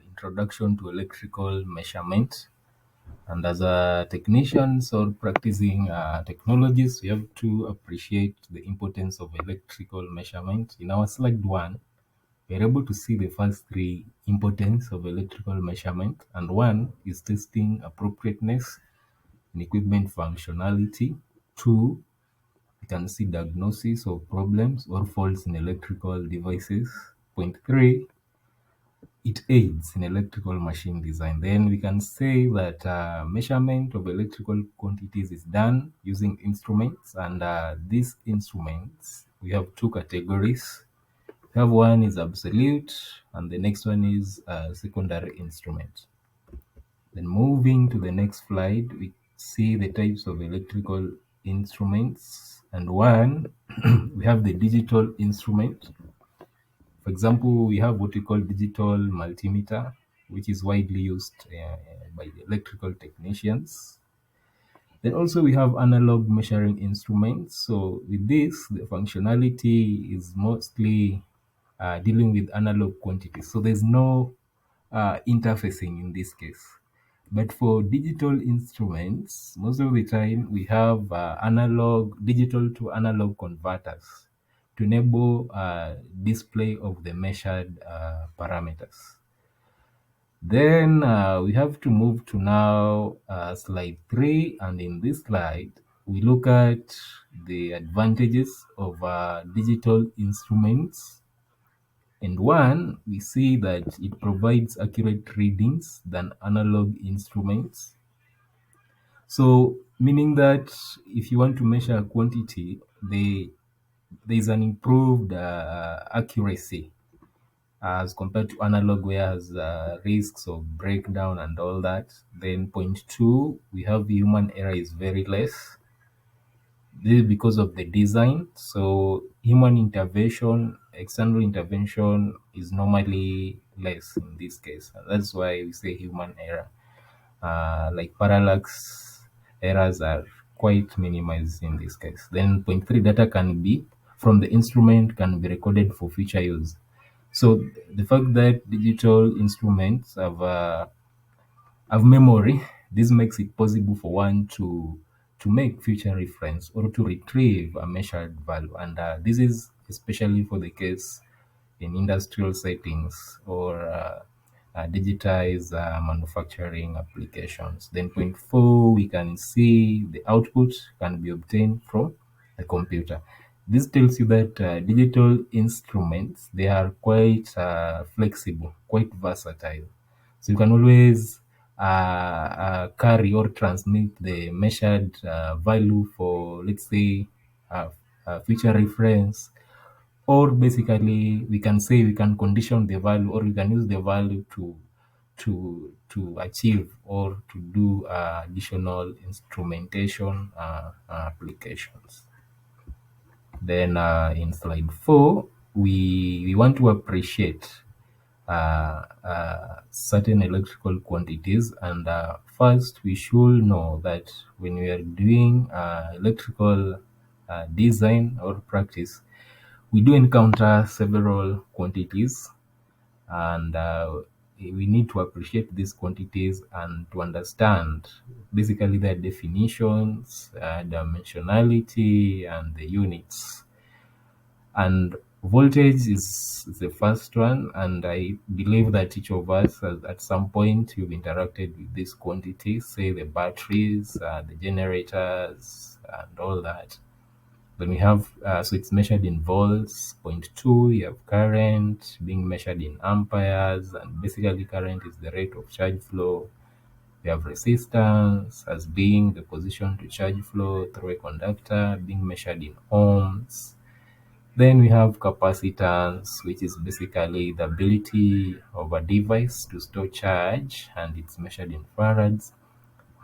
introduction to electrical measurement. And as a technicians or practicing technologies, we have to appreciate the importance of electrical measurement. In our slide one, we're able to see the first three importance of electrical measurement, and one is testing appropriateness in equipment functionality. Two, we can see diagnosis of problems or faults in electrical devices. Point three, it aids in electrical machine design. Then we can say that measurement of electrical quantities is done using instruments, and these instruments, we have two categories. We have one is absolute, and the next one is secondary instrument. Then moving to the next slide, we see the types of electrical instruments, and one, we have the digital instrument. For example, we have what we call digital multimeter, which is widely used by the electrical technicians. Then also we have analog measuring instruments. So with this, the functionality is mostly dealing with analog quantities. So there's no interfacing in this case. But for digital instruments, most of the time we have digital to analog converters to enable display of the measured parameters. Then we have to move to now slide 3, and in this slide we look at the advantages of digital instruments. And one, we see that it provides accurate readings than analog instruments. So meaning that if you want to measure a quantity, there is an improved accuracy as compared to analog, where has risks of breakdown and all that. Then point two, we have human error is very less. This is because of the design. So human intervention, external intervention is normally less in this case. That's why we say human error. Like parallax errors are quite minimized in this case. Then point three, data can be from the instrument can be recorded for future use. So the fact that digital instruments have memory, this makes it possible for one to make future reference or to retrieve a measured value, and this is especially for the case in industrial settings or digitized manufacturing applications. Then point four, we can see the output can be obtained from the computer. This tells you that digital instruments, they are quite flexible, quite versatile. So you can always carry or transmit the measured value for, let's say, future reference, or basically we can say we can condition the value, or we can use the value to achieve or to do additional instrumentation applications. Then in slide 4, we want to appreciate certain electrical quantities, and first we should know that when we are doing electrical design or practice, we do encounter several quantities, and we need to appreciate these quantities and to understand basically their definitions, dimensionality, and the units. And voltage is the first one, and I believe that each of us at some point you've interacted with these quantities, say the batteries, the generators, and all that. Then we have, so it's measured in volts. Point two, you have current being measured in amperes, and basically current is the rate of charge flow. We have resistance as being the position to charge flow through a conductor, being measured in ohms. Then we have capacitance, which is basically the ability of a device to store charge, and it's measured in farads.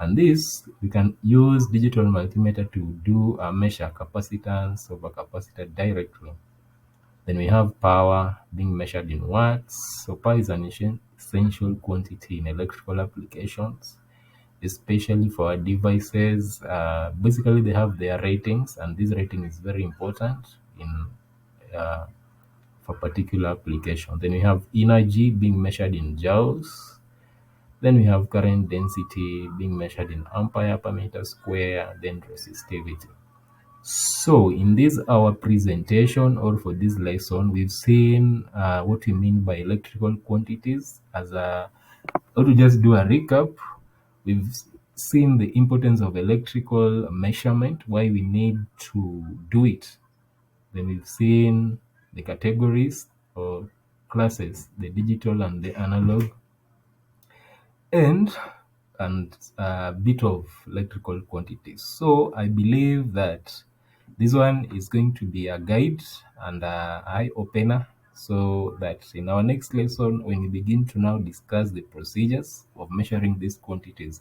And this, we can use digital multimeter to do a measure capacitance of a capacitor directly. Then we have power being measured in watts. So power is an essential quantity in electrical applications, especially for our devices. Basically, they have their ratings, and this rating is very important in for particular application. Then we have energy being measured in joules. Then we have current density being measured in ampere per meter square, then resistivity. So in this our presentation or for this lesson, we've seen what we mean by electrical quantities. As a, or to just do a recap, we've seen the importance of electrical measurement, why we need to do it. Then we've seen the categories or classes, the digital and the analog, and a bit of electrical quantities. So I believe that this one is going to be a guide and an eye opener, so that in our next lesson, when we begin to now discuss the procedures of measuring these quantities,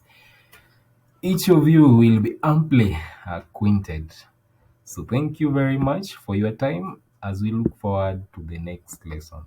each of you will be amply acquainted. So thank you very much for your time as we look forward to the next lesson.